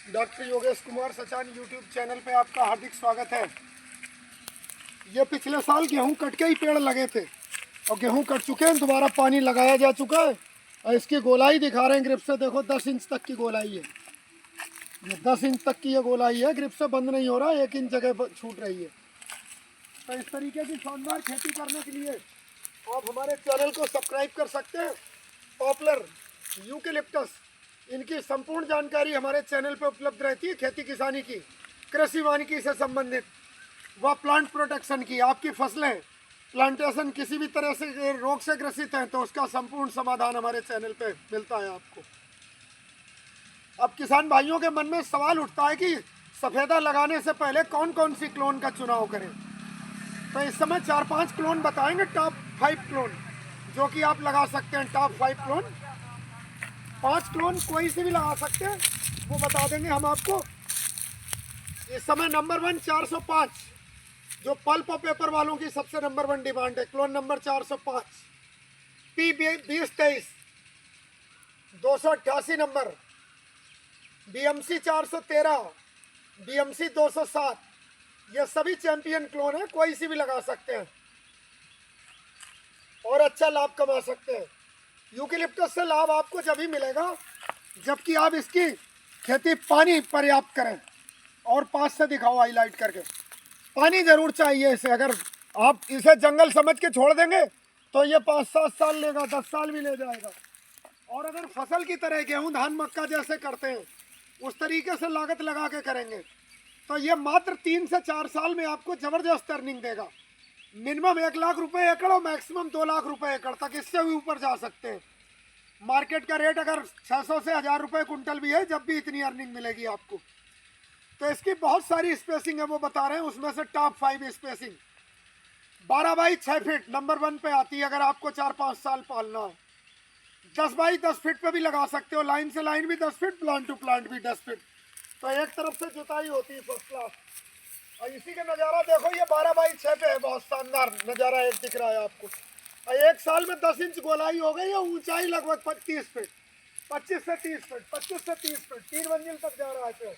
Doctor Yogesh Kumar Sachan YouTube channel पे आपका हार्दिक स्वागत है। ये पिछले साल गेहूं कट के ही पेड़ लगे थे और गेहूं कट चुके हैं, दोबारा पानी लगाया जा चुका है और इसकी गोलाई दिखा रहे हैं। ग्रिप से देखो 10 इंच तक की गोलाई है। ये 10 इंच तक की ये गोलाई है, ग्रिप से बंद नहीं हो रहा, 1 इंच जगह छूट रही है। तो इस तरीके की शानदार खेती करने के लिए आप हमारे चैनल को सब्सक्राइब कर सकते हैं। पॉपुलर यूकेलिप्टस, इनकी संपूर्ण जानकारी हमारे चैनल पर उपलब्ध रहती है। खेती किसानी की, कृषि वानिकी से संबंधित व प्लांट प्रोटेक्शन की। आपकी फसलें, प्लांटेशन किसी भी तरह से रोग से ग्रसित हैं तो उसका संपूर्ण समाधान हमारे चैनल पे मिलता है आपको। अब किसान भाइयों के मन में सवाल उठता है कि सफ़ेदा लगाने से पहले कौन कौन सी क्लोन का चुनाव करें। तो इस समय 4-5 क्लोन बताएंगे, टॉप 5 क्लोन जो कि आप लगा सकते हैं। टॉप 5 क्लोन, 5 क्लोन कोई से भी लगा सकते हैं, वो बता देंगे हम आपको। इस समय नंबर 1 405, जो पल्प और पेपर वालों की सबसे नंबर 1 डिमांड है। Clone number 405 P2023 288 number, BMC 413, BMC 207, ये सभी चैंपियन क्लोन है, कोई सी भी लगा सकते हैं और अच्छा लाभ कमा सकते हैं। यूकेलिप्टस से लाभ आपको जब ही मिलेगा जबकि आप इसकी खेती पानी पर्याप्त करें। और 5 से दिखाओ हाईलाइट करके, पानी जरूर चाहिए इसे। अगर आप इसे जंगल समझ के छोड़ देंगे तो ये 5-7 साल लेगा, 10 साल भी ले जाएगा। और अगर फसल की तरह गेहूं धान मक्का जैसे करते हैं उस तरीके से लागत लगा के करेंगे तो ये मात्र 3 से 4 साल में आपको जबरदस्त अर्निंग देगा। मिनिमम 1 लाख रुपए एकड़ और मैक्सिमम 2 लाख रुपए एकड़ तक, इससे भी ऊपर जा सकते हैं। मार्केट का रेट अगर 600 से 1000 रुपये कुंटल भी है, जब भी इतनी अर्निंग मिलेगी आपको। तो इसकी बहुत सारी स्पेसिंग है, वो बता रहे हैं। उसमें से top 5 spacing 12 by 6 feet number 1 पे आती है अगर आपको 4-5 साल पालना है। 10 बाई 10 फीट पे भी लगा सकते हो, लाइन से लाइन भी 10 फीट, प्लांट टू प्लांट भी 10 फीट। तो एक तरफ से जुताई होती है फर्स्ट क्लास। और इसी का नज़ारा देखो, ये 12 बाई 6 पे है, बहुत शानदार नज़ारा एक दिख रहा है आपको। और 1 साल में 10 इंच गोलाई हो गई है, ऊंचाई लगभग 30 फीट, 25 से 30 फीट, 25 से 30 फीट, 3 मंजिल तक जा रहा है पेड़।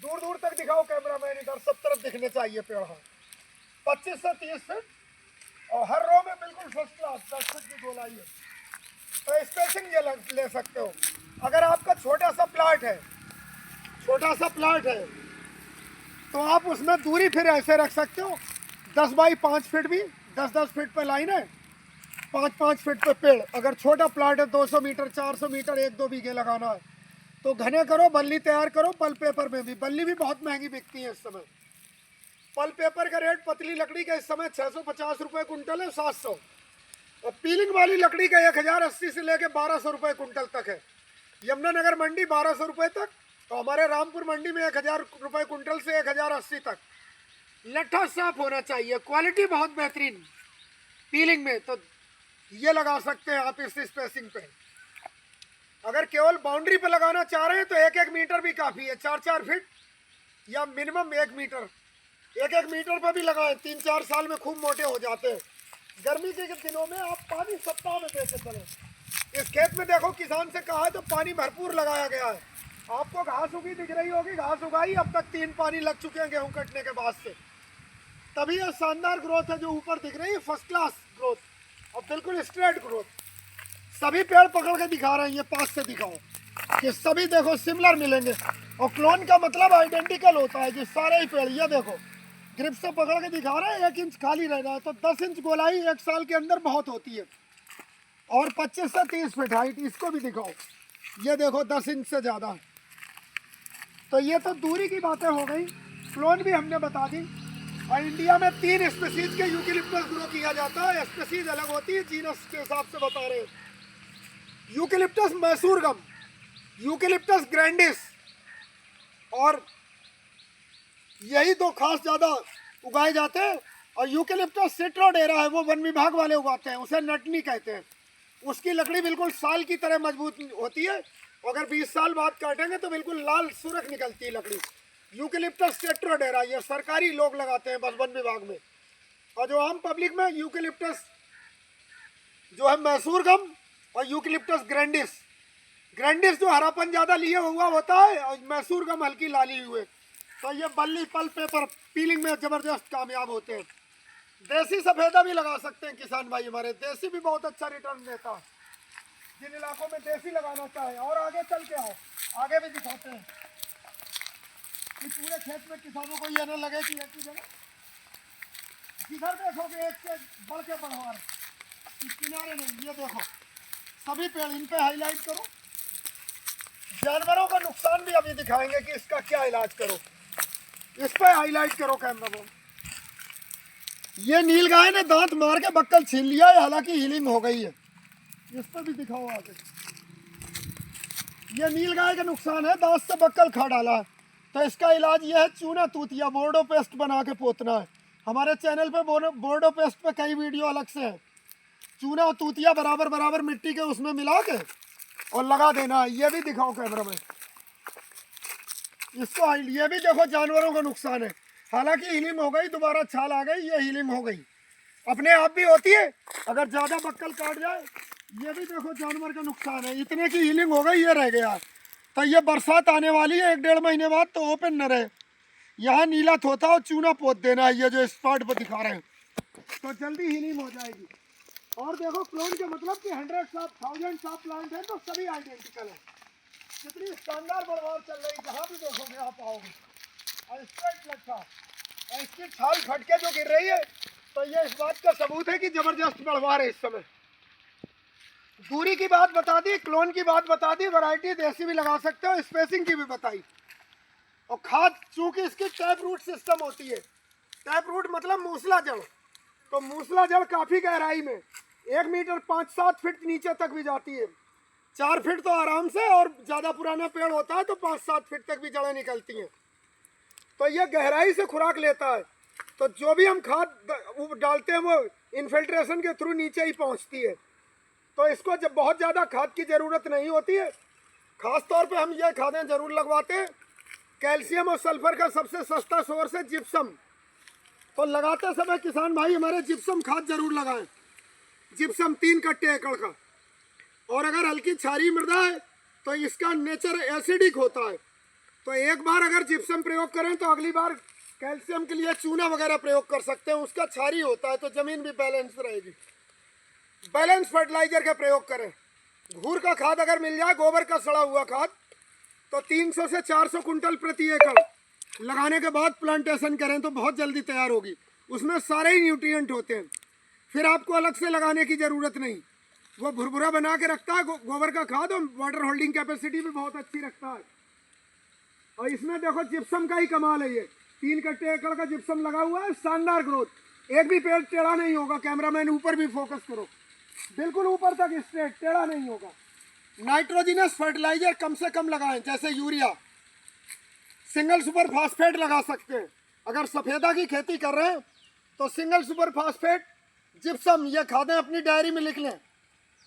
दूर दूर तक दिखाओ कैमरामैन, इधर सब तरफ दिखने चाहिए पेड़। हाँ, 25 से 30 फीट और हर रो में बिल्कुल फर्स्ट क्लास 10 फीट की गोलाई है। तो स्पेसिंग ये ले सकते हो। अगर आपका छोटा सा प्लाट है तो आप उसमें दूरी फिर ऐसे रख सकते हो, 10 बाई 5 फीट भी, 10-10 फीट पे लाइन है, 5-5 फीट पे पेड़। अगर छोटा प्लाट है 200 मीटर 400 मीटर 1-2 बीघे लगाना है तो घने करो, बल्ली तैयार करो। पल पेपर में भी, बल्ली भी बहुत महंगी बिकती है इस समय। पल पेपर का रेट पतली लकड़ी का इस समय 650 रुपये कुंटल है, 700। और पीलिंग वाली लकड़ी का 1080 से लेकर 1200 रुपये कुंटल तक है। यमुनानगर मंडी 1200 रुपये तक, तो हमारे रामपुर मंडी में 1000 रुपये कुंटल से 1080 तक। लट्ठा साफ होना चाहिए, क्वालिटी बहुत बेहतरीन पीलिंग में। तो ये लगा सकते हैं आप इस स्पेसिंग पे। अगर केवल बाउंड्री पे लगाना चाह रहे हैं तो 1-1 मीटर भी काफ़ी है, 4-4 फीट या मिनिमम 1 मीटर। 1-1 मीटर पर भी लगाएं, 3-4 साल में खूब मोटे हो जाते हैं। गर्मी के दिनों में आप पानी सप्ताह में देते चलें। इस खेत में देखो, किसान से कहा है तो पानी भरपूर लगाया गया है। आपको घास उगी दिख रही होगी, घास उगाई, अब तक 3 पानी लग चुके हैं गेहूं कटने के बाद से। तभी यह शानदार ग्रोथ है जो ऊपर दिख रही है, फर्स्ट क्लास ग्रोथ और बिल्कुल स्ट्रेट ग्रोथ। सभी पेड़ पकड़ के दिखा रहे हैं, ये 5 से दिखाओ कि सभी देखो सिमिलर मिलेंगे। और क्लोन का मतलब आइडेंटिकल होता है कि सारे ही पेड़, ये देखो ग्रिप से पकड़ के दिखा रहे हैं, 1 इंच खाली रह रहा है। तो 10 इंच गोलाई 1 साल के अंदर बहुत होती है। और 25 से 30 फीट हाइट, इसको भी दिखाओ, ये देखो 10 इंच से ज़्यादा है। तो ये तो दूरी की बातें हो गई, क्लोन भी हमने बता दी। और इंडिया में 3 स्पीसीज के यूकेलिप्टस ग्रो किया जाता है। स्पीसीज अलग होती है, जीनस के हिसाब से बता रहे हैं। यूकेलिप्टस मैसूरगम, यूकेलिप्टस ग्रैंडिस, और यही 2 खास ज़्यादा उगाए जाते हैं। और यूकेलिप्टस सिट्रोडेरा है, वो वन विभाग वाले उगाते हैं, उसे नटनी कहते हैं। उसकी लकड़ी बिल्कुल साल की तरह मजबूत होती है। अगर 20 साल बाद काटेंगे तो बिल्कुल लाल सुरख निकलती है लकड़ी। यूकेलिप्टस सिट्रोडेरा ये सरकारी लोग लगाते हैं बस, वन विभाग में। और जो आम पब्लिक में यूकेलिप्टस जो है मैसूरगम और यूकेलिप्टस ग्रैंडिस, ग्रैंडिस जो हरापन ज़्यादा लिए हुआ होता है और मैसूर का हल्की लाली हुए, तो ये बल्ली पल पेपर पीलिंग में ज़बरदस्त कामयाब होते हैं। देसी सफ़ेदा भी लगा सकते हैं किसान भाई हमारे, देसी भी बहुत अच्छा रिटर्न देता है। जिन इलाकों में देसी लगाना चाहे, और आगे चल के आओ, आगे भी दिखाते हैं कि पूरे खेत में किसानों को ये न लगे कि एक ही जगह, जिधर देखोगे एक से बढ़ के बढ़वा रहे, किनारे नहीं। ये देखो सभी पेड़, इन पे हाईलाइट करो। जानवरों का नुकसान भी अभी दिखाएंगे कि इसका क्या इलाज करो, इस पे हाईलाइट करो कैमरा में। ये नील गाय ने दांत मार के बक्कल छीन लिया है, हालांकि हीलिंग हो गई है। इस पर भी दिखाओ आगे। ये नील गाय का नुकसान है, दांत से बक्कल खा डाला है, तो इसका इलाज ये है चूना तूतिया बोर्डो पेस्ट बना के पोतना है। हमारे चैनल पे बोर्डो पेस्ट पे कई वीडियो अलग से है। चूना और तूतिया बराबर बराबर मिट्टी के उसमें मिला के और लगा देना है। ये भी दिखाओ कैमरा में इसको। ये भी देखो जानवरों का नुकसान है, हालांकि हीलिंग हो गई, दोबारा छाल आ गई, ये हीलिंग हो गई, अपने आप भी होती है अगर ज़्यादा बक्कल काट जाए। ये भी देखो जानवर का नुकसान है, इतने की हीलिंग हो गई, ये रह गया। तो ये बरसात आने वाली है 1-1.5 महीने बाद, तो ओपन न रहे, यहाँ नीला थोथा और चूना पोत देना है, ये जो स्पॉट पर दिखा रहे हैं, तो जल्दी हीलिंग हो जाएगी। और देखो क्लोन के मतलब कि 100 ऑफ 1000 ऑफ प्लांट है, तो सभी आइडेंटिकल है। कितनी शानदार बढ़वार चल रही, जहाँ भी देखोगे आप आओगे, और स्ट्रेट लटका, और इसकी छाल फटके जो गिर रही है, तो ये इस बात का सबूत है कि जबरदस्त बढ़वार है इस समय। दूरी की बात बता दी, क्लोन की बात बता दी, वैरायटी देसी भी लगा सकते हो, स्पेसिंग की भी बताई। और खाद चूंकि इसकी टैप रूट सिस्टम होती है, टैप रूट मतलब मूसला जड़, तो मूसला जड़ काफ़ी गहराई में 1 मीटर 5-7 फीट नीचे तक भी जाती है। 4 फीट तो आराम से, और ज़्यादा पुराना पेड़ होता है तो 5-7 फीट तक भी जड़ें निकलती हैं। तो ये गहराई से खुराक लेता है, तो जो भी हम खाद डालते हैं वो इन्फिल्ट्रेशन के थ्रू नीचे ही पहुंचती है। तो इसको जब बहुत ज़्यादा खाद की ज़रूरत नहीं होती है, ख़ास तौर पे हम ये खादें ज़रूर लगवाते हैं। कैल्शियम और सल्फर का सबसे सस्ता सोर्स है जिप्सम, तो लगाते समय किसान भाई हमारे जिप्सम खाद जरूर लगाएं। जिप्सम 3 कट्टे एकड़ का। और अगर हल्की क्षारीय मृदा है तो इसका नेचर एसिडिक होता है, तो एक बार अगर जिप्सम प्रयोग करें तो अगली बार कैल्शियम के लिए चूना वगैरह प्रयोग कर सकते हैं, उसका क्षारीय होता है, तो ज़मीन भी बैलेंस रहेगी। बैलेंस फर्टिलाइजर का प्रयोग करें। घूर का खाद अगर मिल जाए, गोबर का सड़ा हुआ खाद, तो 300 से 400 कुंटल प्रति एकड़ लगाने के बाद प्लांटेशन करें तो बहुत जल्दी तैयार होगी। उसमें सारे ही न्यूट्रिएंट होते हैं, फिर आपको अलग से लगाने की ज़रूरत नहीं। वो भुरभुरा बना के रखता है गोबर का खाद, और वाटर होल्डिंग कैपेसिटी भी बहुत अच्छी रखता है। और इसमें देखो जिप्सम का ही कमाल है, ये 3 कट्टे एकड़ का जिप्सम लगा हुआ है, शानदार ग्रोथ, एक भी पेड़ टेढ़ा नहीं होगा। कैमरामैन ऊपर भी फोकस करो, बिल्कुल ऊपर तक स्ट्रेट, टेढ़ा नहीं होगा। नाइट्रोजिनस फर्टिलाइजर कम से कम लगाएं, जैसे यूरिया, सिंगल सुपर फास्फेट लगा सकते हैं। अगर सफ़ेदा की खेती कर रहे हैं तो सिंगल सुपर फास्फेट, जिप्सम, ये खादें अपनी डायरी में लिख लें,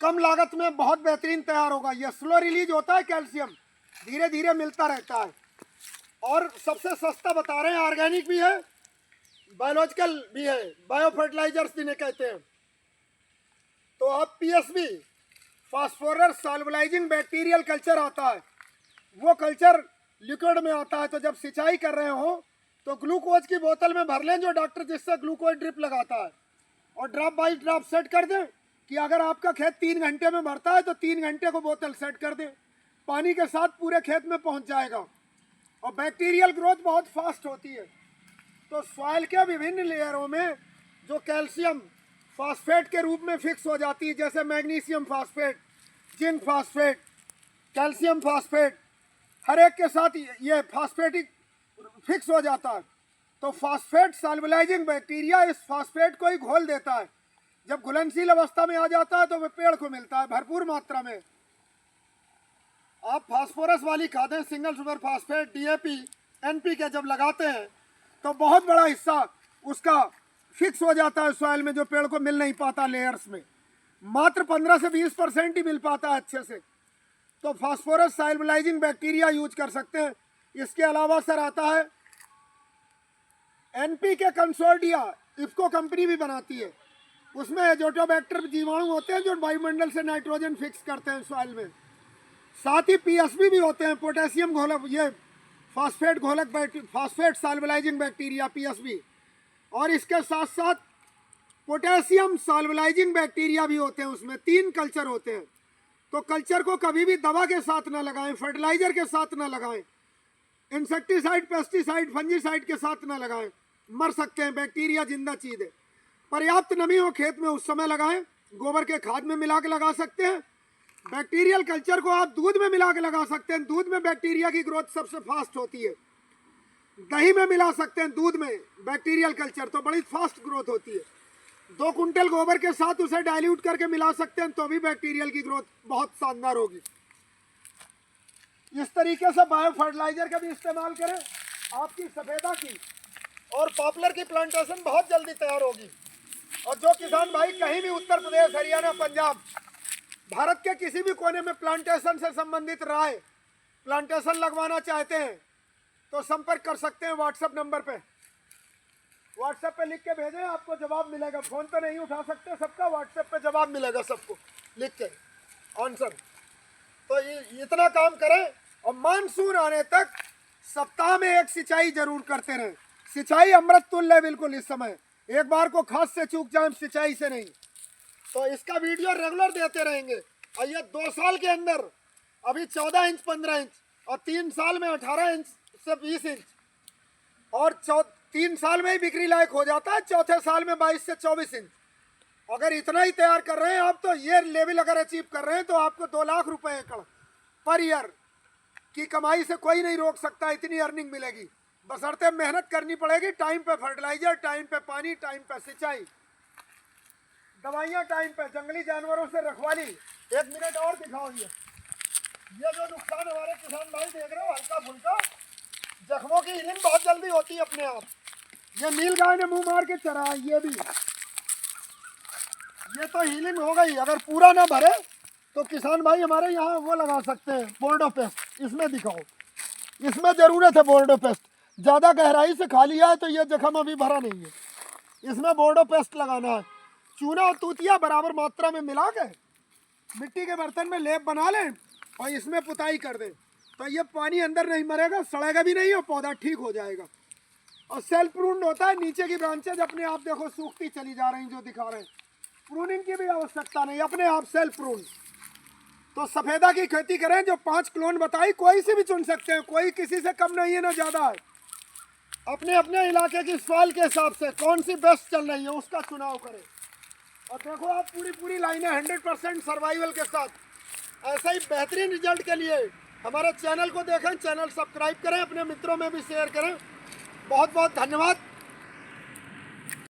कम लागत में बहुत बेहतरीन तैयार होगा। यह स्लो रिलीज होता है कैल्शियम, धीरे धीरे मिलता रहता है। और सबसे सस्ता बता रहे हैं, ऑर्गेनिक भी है, बायोलॉजिकल भी है, बायो फर्टिलाइजर्स जिन्हें कहते हैं। तो आप PSB, phosphorus solubilising bacterial culture आता है, वो कल्चर लिक्विड में आता है। तो जब सिंचाई कर रहे हो तो ग्लूकोज की बोतल में भर लें, जो डॉक्टर जिससे ग्लूकोज ड्रिप लगाता है, और ड्रॉप बाई ड्रॉप सेट कर दें कि अगर आपका खेत 3 घंटे में भरता है तो 3 घंटे को बोतल सेट कर दें, पानी के साथ पूरे खेत में पहुंच जाएगा। और बैक्टीरियल ग्रोथ बहुत फास्ट होती है। तो सॉइल के विभिन्न लेयरों में जो कैल्शियम फास्फेट के रूप में फिक्स हो जाती है, जैसे magnesium phosphate, zinc phosphate, calcium phosphate, हर एक के साथ ये फास्फेटिक फिक्स हो जाता है। तो फास्फेट सॉल्युबलाइजिंग बैक्टीरिया इस फास्फेट को ही घोल देता है। जब घुलनशील अवस्था में आ जाता है तो वह पेड़ को मिलता है भरपूर मात्रा में। आप फास्फोरस वाली खादें, single super phosphate, DAP, NPK जब लगाते हैं तो बहुत बड़ा हिस्सा उसका फिक्स हो जाता है सॉइल में, जो पेड़ को मिल नहीं पाता लेयर्स में, मात्र 15 से 20% ही मिल पाता है अच्छे से। तो फास्फोरस सॉल्युबलाइजिंग बैक्टीरिया यूज कर सकते हैं। इसके अलावा सर आता है एनपीके कंसोर्डिया, इफ्को कंपनी भी बनाती है, उसमें एजोटोबैक्टर जीवाणु होते हैं जो वायुमंडल से नाइट्रोजन फिक्स करते हैं सॉइल में। साथ ही पीएसबी भी होते हैं, पोटेशियम घोलक, ये फॉस्फेट घोलक फॉस्फेट सॉल्वलाइजिंग बैक्टीरिया पीएसबी, और इसके साथ साथ पोटेशियम सॉल्वलाइजिंग बैक्टीरिया भी होते हैं। उसमें 3 कल्चर होते हैं। तो कल्चर को कभी भी दवा के साथ ना लगाएं, फर्टिलाइजर के साथ ना लगाएं, इंसेक्टिसाइड, पेस्टिसाइड, फंजीसाइड के साथ ना लगाएं, मर सकते हैं। बैक्टीरिया जिंदा चीज है। पर्याप्त नमी हो खेत में उस समय लगाएं। गोबर के खाद में मिला के लगा सकते हैं। बैक्टीरियल कल्चर को आप दूध में मिला के लगा सकते हैं। दूध में बैक्टीरिया की ग्रोथ सबसे फास्ट होती है। दही में मिला सकते हैं, दूध में बैक्टीरियल कल्चर, तो बड़ी फास्ट ग्रोथ होती है। 2 कुंटल गोबर के साथ उसे डाइल्यूट करके मिला सकते हैं, तो भी बैक्टीरियल की ग्रोथ बहुत शानदार होगी। इस तरीके से बायो फर्टिलाइजर का भी इस्तेमाल करें। आपकी सफेदा की और पॉपुलर की प्लांटेशन बहुत जल्दी तैयार होगी। और जो किसान भाई कहीं भी उत्तर प्रदेश, हरियाणा, पंजाब, भारत के किसी भी कोने में प्लांटेशन से संबंधित राय, प्लांटेशन लगवाना चाहते हैं तो संपर्क कर सकते हैं व्हाट्सएप नंबर पे। व्हाट्सएप पे लिख के भेजें, आपको जवाब मिलेगा। फोन पे नहीं उठा सकते सबका, व्हाट्सएप पे जवाब मिलेगा सबको लिख के आंसर। तो इतना काम करें। और मानसून आने तक सप्ताह में 1 सिंचाई जरूर करते रहें। सिंचाई अमृत तुल्य है बिल्कुल। इस समय एक बार को खाद से चूक जाए, सिंचाई से नहीं। तो इसका वीडियो रेगुलर देते रहेंगे। और ये 2 साल के अंदर अभी 14 इंच 15 इंच, और 3 साल में 18 इंच से 20 इंच, और 3 साल में ही बिक्री लायक हो जाता है। चौथे साल में 22 से 24 इंच। अगर इतना ही तैयार कर रहे हैं आप, तो ये लेवल अगर अचीव कर रहे हैं तो आपको 2 लाख रुपए एकड़ पर ईयर की कमाई से कोई नहीं रोक सकता। इतनी अर्निंग मिलेगी, बशर्ते मेहनत करनी पड़ेगी। टाइम पे फर्टिलाइजर, टाइम पे पानी, टाइम पे सिंचाई, दवाइयाँ टाइम पे, जंगली जानवरों से रखवाली। 1 मिनट और दिखाओ। ये जो नुकसान हमारे किसान भाई देख रहे हो, हल्का फुल्का जख्मों की हीलिंग बहुत जल्दी होती है अपने आप। ये नील गाय ने मुंह मार के चरा, ये तो हीलिंग हो गई। अगर पूरा ना भरे तो किसान भाई हमारे यहाँ वो लगा सकते हैं, बोर्डो पेस्ट। इसमें दिखाओ, इसमें ज़रूरत है बोर्डो पेस्ट। ज़्यादा गहराई से खा लिया है तो ये जख्म अभी भरा नहीं है, इसमें बोर्डो पेस्ट लगाना है। चूना और तूतिया बराबर मात्रा में मिला के मिट्टी के बर्तन में लेप बना लें और इसमें पुताई कर दें, तो ये पानी अंदर नहीं मरेगा, सड़ेगा भी नहीं और पौधा ठीक हो जाएगा। और सेल्फ प्रून्ड होता है। नीचे की ब्रांचेज अपने आप देखो सूखती चली जा रही, जो दिखा रहे हैं। प्रूनिंग की भी आवश्यकता नहीं, अपने आप सेल्फ प्रून। तो सफेदा की खेती करें। जो 5 क्लोन बताई, कोई से भी चुन सकते हैं, कोई किसी से कम नहीं है ना ज़्यादा है। अपने अपने इलाके की सॉइल के हिसाब से कौन सी बेस्ट चल रही है उसका चुनाव करें। और देखो आप पूरी लाइनें 100% सर्वाइवल के साथ। ऐसा ही बेहतरीन रिजल्ट के लिए हमारे चैनल को देखें, चैनल सब्सक्राइब करें, अपने मित्रों में भी शेयर करें। बहुत बहुत धन्यवाद।